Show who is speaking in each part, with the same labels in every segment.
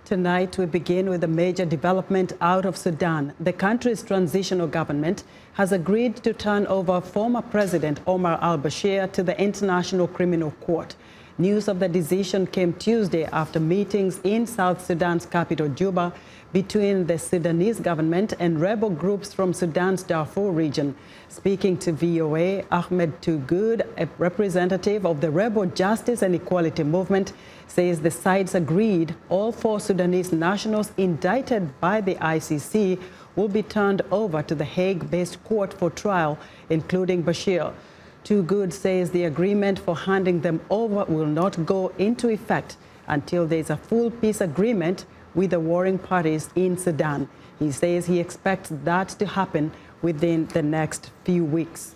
Speaker 1: Tonight, we begin with a major development out of Sudan. The country's transitional government has agreed to turn over former President Omar al-Bashir to the International Criminal Court. News of the decision came Tuesday after meetings in South Sudan's capital, Juba, between the Sudanese government and rebel groups from Sudan's Darfur region. Speaking to VOA, Ahmed Toogood, a representative of the rebel Justice and Equality Movement, says the sides agreed all 4 Sudanese nationals indicted by the ICC will be turned over to the Hague-based court for trial, including Bashir. Toogood says the agreement for handing them over will not go into effect until there is a full peace agreement with the warring parties in Sudan. He says he expects that to happen within the next few weeks.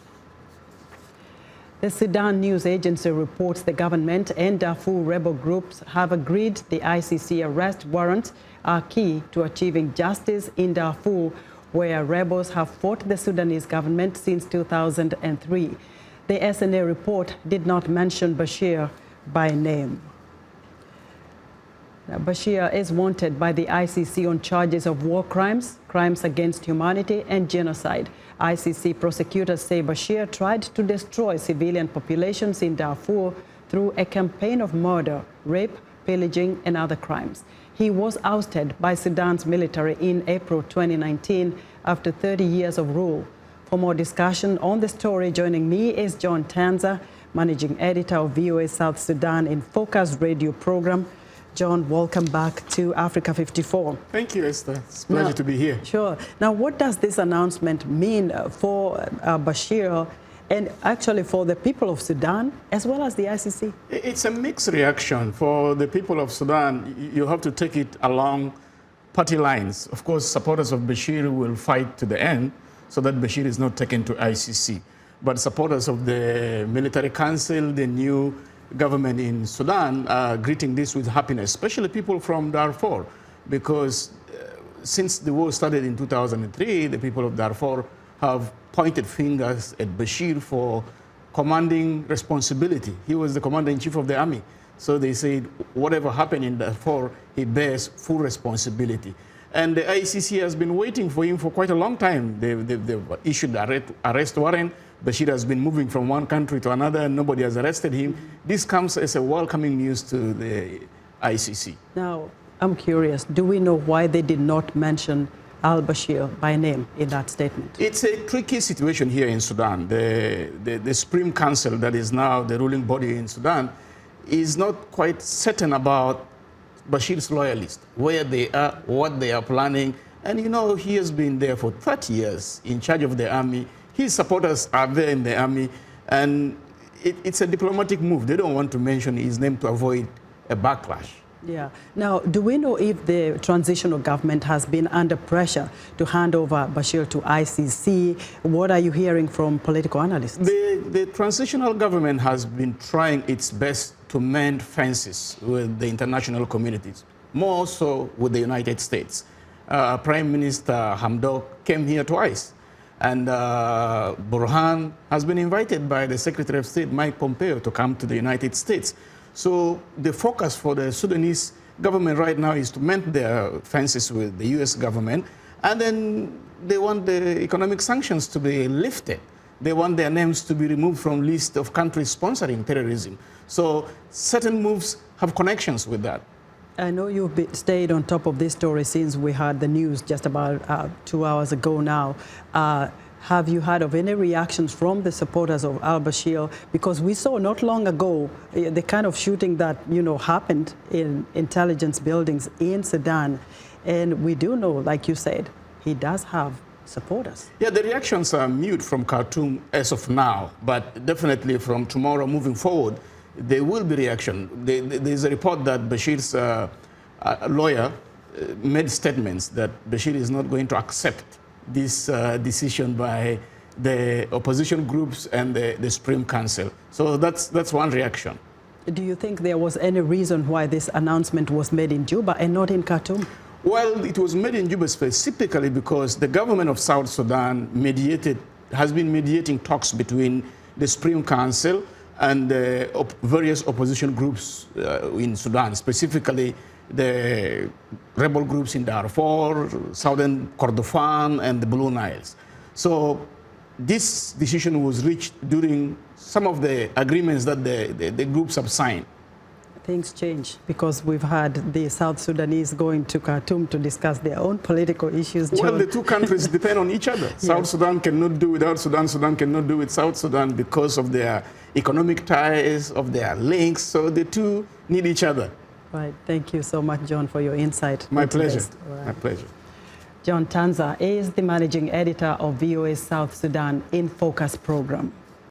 Speaker 1: The Sudan News Agency reports the government and Darfur rebel groups have agreed the ICC arrest warrants are key to achieving justice in Darfur, where rebels have fought the Sudanese government since 2003. The SNA report did not mention Bashir by name. Bashir is wanted by the ICC on charges of war crimes, crimes against humanity, and genocide. ICC prosecutors say Bashir tried to destroy civilian populations in Darfur through a campaign of murder, rape, pillaging, and other crimes. He was ousted by Sudan's military in April 2019 after 30 years of rule. For more discussion on the story, joining me is John Tanza, managing editor of VOA South Sudan in Focus radio program. John, welcome back to Africa 54.
Speaker 2: Thank you, Esther. It's a pleasure to be here.
Speaker 1: Sure. Now, what does this announcement mean for Bashir and actually for the people of Sudan as well as the ICC?
Speaker 2: It's a mixed reaction. For the people of Sudan, you have to take it along party lines. Of course, supporters of Bashir will fight to the end so that Bashir is not taken to ICC. But supporters of the military council, the new government in Sudan, are greeting this with happiness, especially people from Darfur, because since the war started in 2003, the people of Darfur have pointed fingers at Bashir for commanding responsibility. He was the commander-in-chief of the army. So they said, whatever happened in Darfur, he bears full responsibility. And the ICC has been waiting for him for quite a long time. They've issued the arrest warrant. Bashir has been moving from one country to another, and nobody has arrested him. This comes as a welcoming news to the ICC.
Speaker 1: Now, I'm curious, do we know why they did not mention al-Bashir by name in that statement?
Speaker 2: It's a tricky situation here in Sudan. The Supreme Council, that is now the ruling body in Sudan, is not quite certain about Bashir's loyalists, where they are, what they are planning. And you know, he has been there for 30 years in charge of the army. His supporters are there in the army, and it's a diplomatic move. They don't want to mention his name to avoid a backlash.
Speaker 1: Yeah. Now, do we know if the transitional government has been under pressure to hand over Bashir to ICC? What are you hearing from political analysts?
Speaker 2: The transitional government has been trying its best to mend fences with the international communities, more so with the United States. Prime Minister Hamdok came here twice. And Burhan has been invited by the Secretary of State, Mike Pompeo, to come to the United States. So the focus for the Sudanese government right now is to mend their fences with the US government. And then they want the economic sanctions to be lifted. They want their names to be removed from list of countries sponsoring terrorism. So certain moves have connections with that.
Speaker 1: I know you've stayed on top of this story since we had the news just about 2 hours ago now. Have you heard of any reactions from the supporters of al-Bashir? Because we saw not long ago the kind of shooting that, you know, happened in intelligence buildings in Sudan. And we do know, like you said, he does have supporters.
Speaker 2: Yeah, the reactions are mute from Khartoum as of now, but definitely from tomorrow moving forward, there will be reaction. There's a report that Bashir's lawyer made statements that Bashir is not going to accept this decision by the opposition groups and the Supreme Council. So that's one reaction.
Speaker 1: Do you think there was any reason why this announcement was made in Juba and not in Khartoum?
Speaker 2: Well, it was made in Juba specifically because the government of South Sudan has been mediating talks between the Supreme Council and various opposition groups in Sudan, specifically the rebel groups in Darfur, southern Kordofan, and the Blue Niles. So this decision was reached during some of the agreements that the groups have signed.
Speaker 1: Things change because we've had the South Sudanese going to Khartoum to discuss their own political issues. John.
Speaker 2: Well, the two countries depend on each other. Yes. South Sudan cannot do without Sudan. Sudan cannot do with South Sudan because of their economic ties, of their links. So the two need each other.
Speaker 1: Right. Thank you so much, John, for your insight.
Speaker 2: My pleasure.
Speaker 1: Right.
Speaker 2: My pleasure.
Speaker 1: John Tanza is the managing editor of VOA's South Sudan in Focus program.